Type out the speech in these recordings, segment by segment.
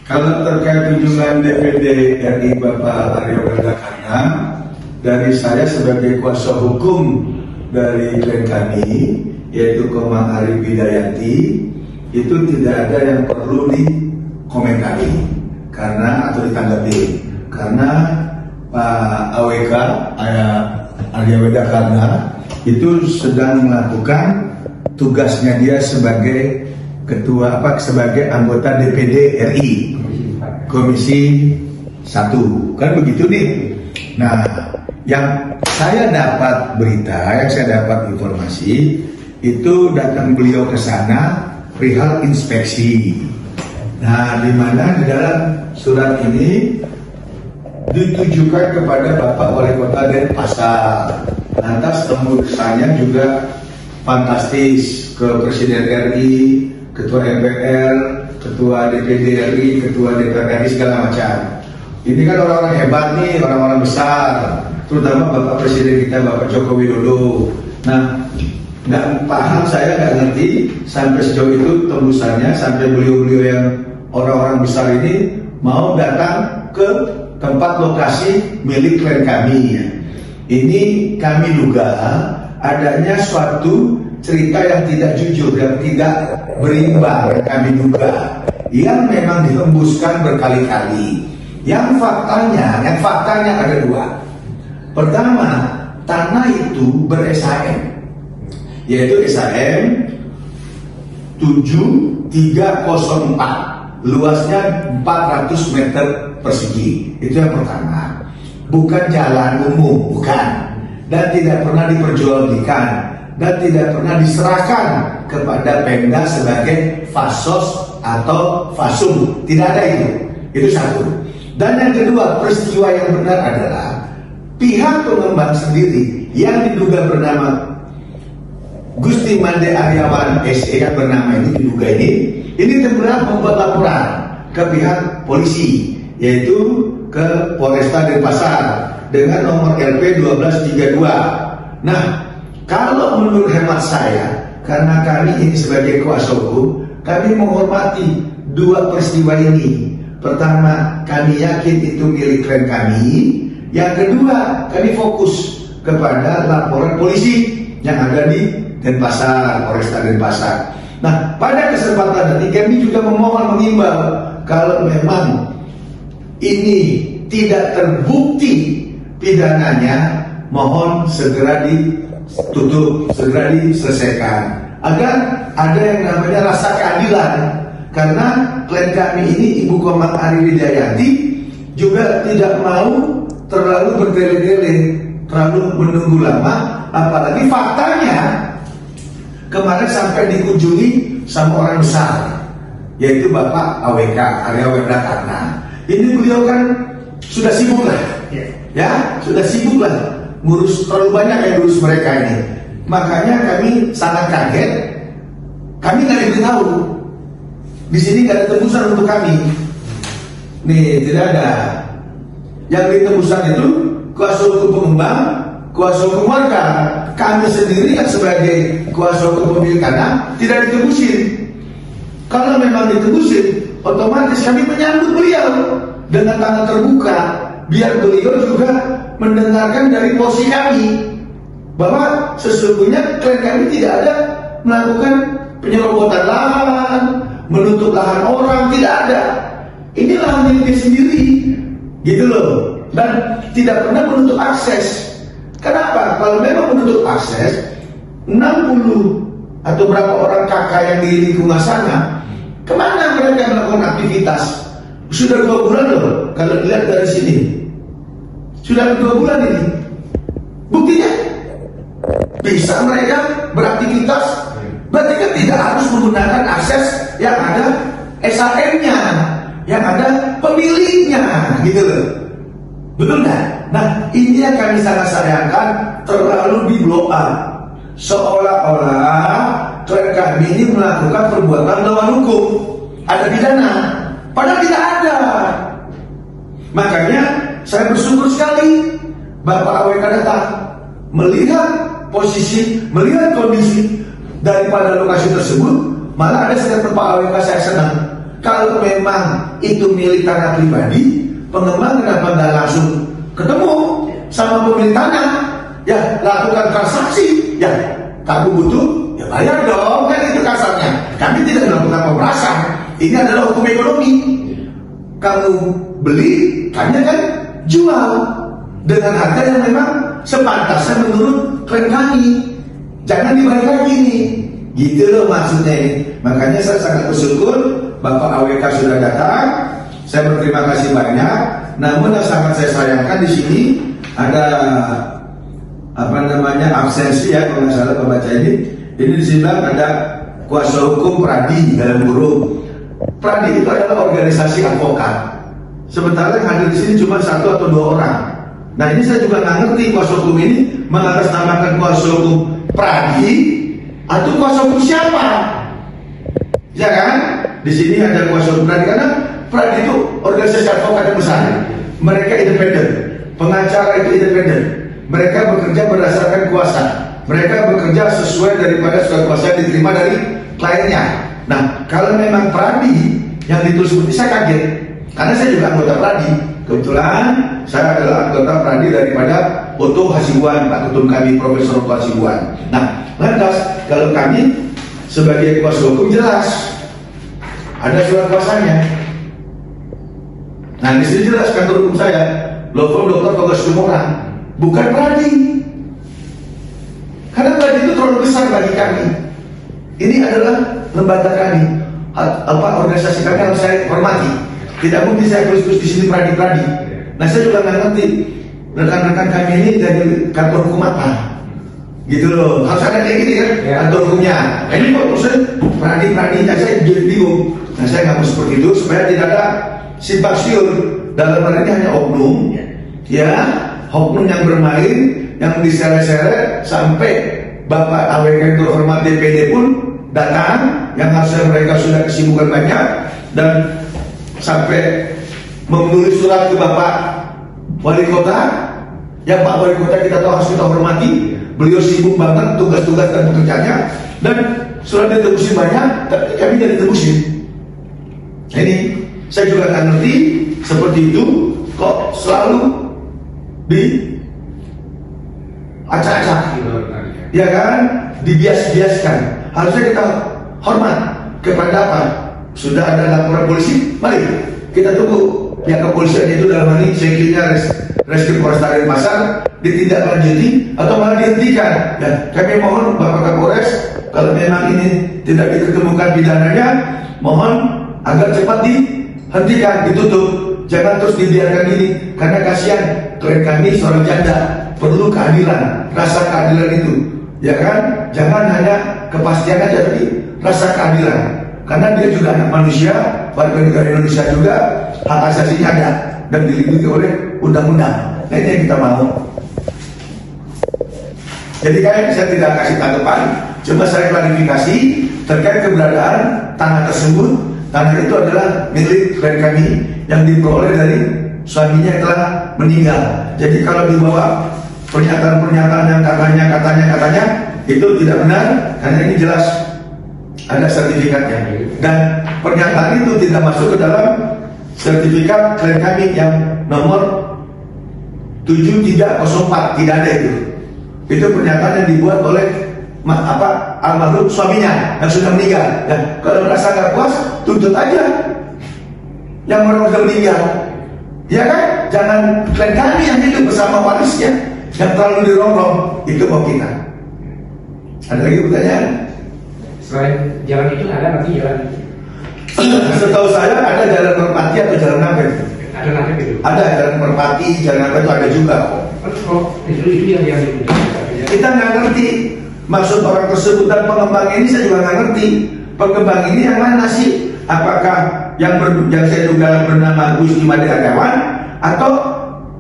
Kalau terkait kunjungan DPD RI Bapak Arya Werdakarna, dari saya sebagai kuasa hukum dari klien kami, yaitu Komang Ari Widayanti, itu tidak ada yang perlu dikomentari karena atau ditanggapi, karena Pak AWK Arya Werdakarna itu sedang melakukan tugasnya dia sebagai sebagai anggota DPD RI Komisi 1, kan begitu nih. Nah, yang saya dapat berita, yang saya dapat informasi itu datang beliau ke sana perihal inspeksi. Nah, di mana di dalam surat ini ditujukan kepada Bapak Wali Kota Denpasar. Lantas tembusannya juga fantastis ke Presiden RI, Ketua MPR, Ketua DPD RI, Ketua DPR RI, segala macam. Ini kan orang-orang hebat nih, orang-orang besar, terutama Bapak Presiden kita, Bapak Joko Widodo. Nah, nggak paham, saya nggak ngerti sampai sejauh itu tembusannya, sampai beliau-beliau yang orang-orang besar ini mau datang ke tempat lokasi milik klien kami. Ini kami duga adanya suatu cerita yang tidak jujur, yang tidak berimbang, yang kami duga, yang memang dihembuskan berkali-kali. Yang faktanya ada dua. Pertama, tanah itu ber-SHM, yaitu SHM 7304, luasnya 400 meter persegi. Itu yang pertama. Bukan jalan umum, bukan. Dan tidak pernah diperjualbelikan, dan tidak pernah diserahkan kepada Pemda sebagai fasos atau fasum. Tidak ada itu. Itu satu. Dan yang kedua, peristiwa yang benar adalah pihak pengembang sendiri yang diduga bernama Gusti Mande Aryawan SE, yang bernama ini diduga ini telah membuat laporan ke pihak polisi, yaitu ke Polresta Denpasar dengan nomor LP 1232. Nah, kalau menurut hemat saya, karena kami ini sebagai kuasa hukum, kami menghormati dua peristiwa ini. Pertama, kami yakin itu milik klien kami. Yang kedua, kami fokus kepada laporan polisi yang ada di Denpasar, Polresta Denpasar. Nah, pada kesempatan ini kami juga memohon mengimbau, kalau memang ini tidak terbukti pidananya, mohon segera ditutup, segera diselesaikan, agar ada yang namanya rasa keadilan. Karena klien kami ini, Ibu Komang Ari Widayanti, juga tidak mau terlalu bertele-tele, terlalu menunggu lama. Apalagi faktanya kemarin sampai dikunjungi sama orang besar, yaitu Bapak AWK Arya Werdakarna. Ini beliau kan sudah sibuk lah, ya sudah sibuk lah, ngurus terlalu banyak yang ngurus mereka ini. Makanya kami sangat kaget, kami nggak diberitahu. Di sini nggak ada tembusan untuk kami. Nih, tidak ada. Yang ditembusan itu kuasa hukum pengembang, kuasa hukum warga. Kami sendiri yang sebagai kuasa hukum pemilik tanah tidak ditebusin. Kalau memang ditebusin, otomatis kami menyambut beliau dengan tangan terbuka, biar beliau juga mendengarkan dari posisi kami bahwa sesungguhnya klien kami tidak ada melakukan penyerobotan lahan, menutup lahan orang, tidak ada. Ini lahan miliknya sendiri, gitu loh. Dan tidak pernah menutup akses. Kenapa? Kalau memang menutup akses, 60 atau berapa orang kakak yang di lingkungan sana, kemana mereka melakukan aktivitas? Sudah 2 bulan loh, kalau dilihat dari sini. Sudah 2 bulan ini. Buktinya, bisa mereka beraktivitas. Berarti kan tidak harus menggunakan akses yang ada SHM-nya, yang ada pemiliknya, gitu loh. Betul nggak? Nah, ini yang kami sangat sayangkan, terlalu di blow up. Seolah-olah klien kami ini melakukan perbuatan melawan hukum, ada pidana, padahal tidak ada. Makanya saya bersyukur sekali Bapak AWK datang, melihat posisi, melihat kondisi daripada lokasi tersebut. Malah ada statement Pak AWK, saya senang Kalau memang itu milik tanah pribadi, pengembang kenapa nggak langsung ketemu sama pemilik tanah? Ya lakukan transaksi, ya kamu butuh, ya bayar dong, kan itu kasarnya. Kami tidak melakukan pemerasan. Ini adalah hukum ekonomi. Kamu beli, kami kan jual dengan harga yang memang sepantasnya menurut klien kami. Jangan dibalik lagi nih. Gitu loh maksudnya ini. Makanya saya sangat bersyukur Bapak AWK sudah datang. Saya berterima kasih banyak. Namun yang sangat saya sayangkan di sini ada absensi ya, kalau nggak salah pembaca ini. Ini disebut ada kuasa hukum Pradi dalam kurung. Pradi itu adalah organisasi advokat. Sementara yang hadir di sini cuma 1 atau 2 orang. Nah ini saya juga nggak ngerti kuasa hukum ini mengatasnamakan kuasa hukum Pradi atau kuasa hukum siapa? Ya kan? Di sini ada kuasa hukum Pradi karena Pradi itu organisasi advokat yang besar. Mereka independen, pengacara itu independen. Mereka bekerja berdasarkan kuasa. Mereka bekerja sesuai daripada surat kuasa yang diterima dari kliennya. Nah, kalau memang Pradi yang ditulis seperti saya kaget, karena saya juga anggota Pradi. Kebetulan saya adalah anggota Pradi daripada Oto Hasibuan, Pak Ketum kami Profesor Oto Hasibuan. Nah, lantas kalau kami sebagai kuasa hukum jelas ada surat kuasanya. Nah, di sini jelas kantor hukum saya, law firm Dr. Togas Tumorang, bukan Pradi. Karena Pradi itu terlalu besar bagi kami. Ini adalah lembaga kami, organisasi kami harus saya hormati. Tidak mungkin saya terus-terus di sini Pradi. Nah, saya juga nggak ngerti rekan-rekan kami ini dari kantor hukum apa, gitu loh. Harus ada kayak gini kan, kantor hukumnya. Ini kok maksudnya Pradi, saya jadi bingung. Nah, saya nggak mau seperti itu supaya tidak ada simpang siur. Dalam hal ini hanya oknum, ya, oknum yang bermain, yang diseret-seret sampai Bapak AWK yang terhormat DPD pun datang, yang harusnya mereka sudah kesibukan banyak dan sampai menulis surat ke Bapak Wali Kota. Ya Pak Wali Kota kita tahu harus kita hormati, beliau sibuk banget tugas-tugas dan pekerjaannya, dan surat ditebusin banyak, tapi kami tidak ditebusin. Ini saya juga nggak ngerti seperti itu kok selalu di acak-acak, ya kan, dibias-biaskan. Harusnya kita hormat kepada apa? Sudah ada laporan polisi, mari kita tunggu pihak kepolisian itu dalam hal ini sekiranya Reskrim Polresta Denpasar ditindaklanjuti atau malah dihentikan. Ya, kami mohon Bapak Kapolres, kalau memang ini tidak ditemukan pidananya, mohon agar cepat dihentikan, ditutup. Jangan terus dibiarkan ini, karena kasihan klien kami seorang janda, perlu keadilan, rasa keadilan itu, ya kan? Jangan hanya kepastian aja, tapi rasa keadilan, karena dia juga anak manusia, warga negara Indonesia juga, hak asasinya ada dan dilindungi oleh undang-undang. Nah, ini yang kita mau. Jadi saya tidak kasih tanggapan, cuma saya klarifikasi terkait keberadaan tanah tersebut. Tanah itu adalah milik klien kami yang diperoleh dari suaminya yang telah meninggal. Jadi kalau dibawa pernyataan-pernyataan yang katanya itu tidak benar, karena ini jelas ada sertifikatnya. Dan pernyataan itu tidak masuk ke dalam sertifikat klien kami yang nomor 7304, tidak ada itu. Itu pernyataan yang dibuat oleh almarhum suaminya yang sudah meninggal. Dan kalau merasa nggak puas, tuntut aja yang orang sudah meninggal, ya kan? Jangan klien kami yang hidup bersama warisnya yang terlalu dirongrong. Itu mau kita. Ada lagi pertanyaan? Selain jalan itu ada nanti jalan? Setahu saya ada jalan Merpati atau jalan apa itu? Ada nanti itu? Ada jalan Merpati, jalan apa itu ada juga. Itu yang kita nggak ngerti maksud orang tersebut, dan pengembang ini saya juga nggak ngerti. Pengembang ini yang mana sih? Apakah yang saya duga bernama Gusti Made Agawan, atau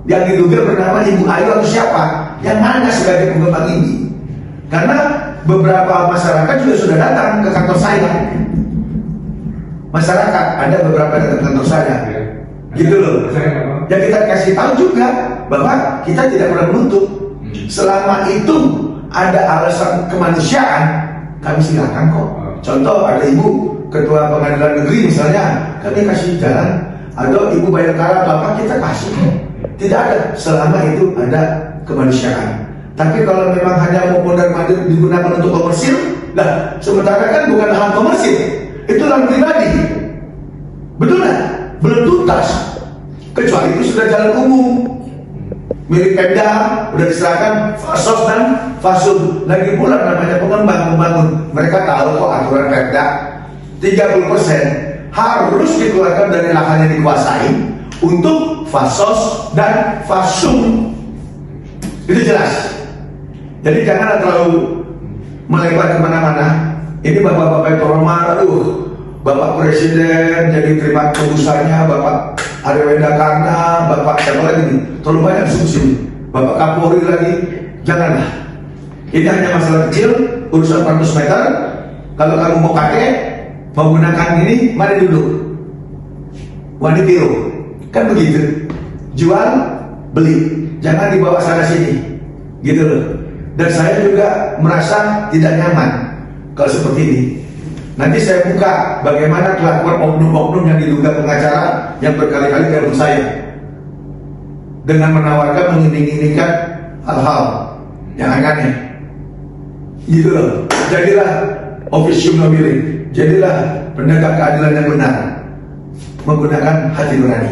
yang diduga bernama Ibu Ayu atau siapa? Yang mana sebagai pengembang ini? Karena beberapa masyarakat juga sudah datang ke kantor saya. Masyarakat ada beberapa datang ke kantor saya, gitu loh. Ya kita kasih tahu juga bahwa kita tidak pernah menutup. Selama itu ada alasan kemanusiaan, kami silakan kok. Contoh ada ibu ketua pengadilan negeri misalnya, kami kasih jalan, atau ibu Bayangkara, bapak kita kasih. Tidak ada, selama itu ada kemanusiaan. Tapi kalau memang hanya mau mondar-mandir digunakan untuk komersil, nah sementara kan bukan hal komersil, itu lahan pribadi. Betul nggak? Belum tuntas. Kecuali itu sudah jalan umum, milik Pemda, udah diserahkan Fasos dan Fasum. Lagi pula namanya pengembang membangun. Mereka tahu kok aturan Pemda 30% harus dikeluarkan dari lahan yang dikuasai untuk Fasos dan Fasum. Itu jelas. Jadi jangan terlalu melebar kemana-mana. Ini bapak-bapak yang terhormat, aduh, Bapak Presiden jadi terima tebusannya, Bapak Arwenda Karna, Bapak siapa lagi nih? Terlalu banyak disebut, Bapak Kapolri lagi. Janganlah. Ini hanya masalah kecil, urusan 400 meter. Kalau kamu mau pakai, mau gunakan ini, mari duduk. Wani biru, kan begitu. Jual, beli, jangan dibawa sana sini, gitu loh. Dan saya juga merasa tidak nyaman kalau seperti ini. Nanti saya buka bagaimana kelakuan oknum-oknum yang diduga pengacara yang berkali-kali telepon saya dengan menawarkan mengiming-imingkan hal-hal yang aneh, gitu loh. Jadilah officium nobile, jadilah penegak keadilan yang benar, menggunakan hati nurani.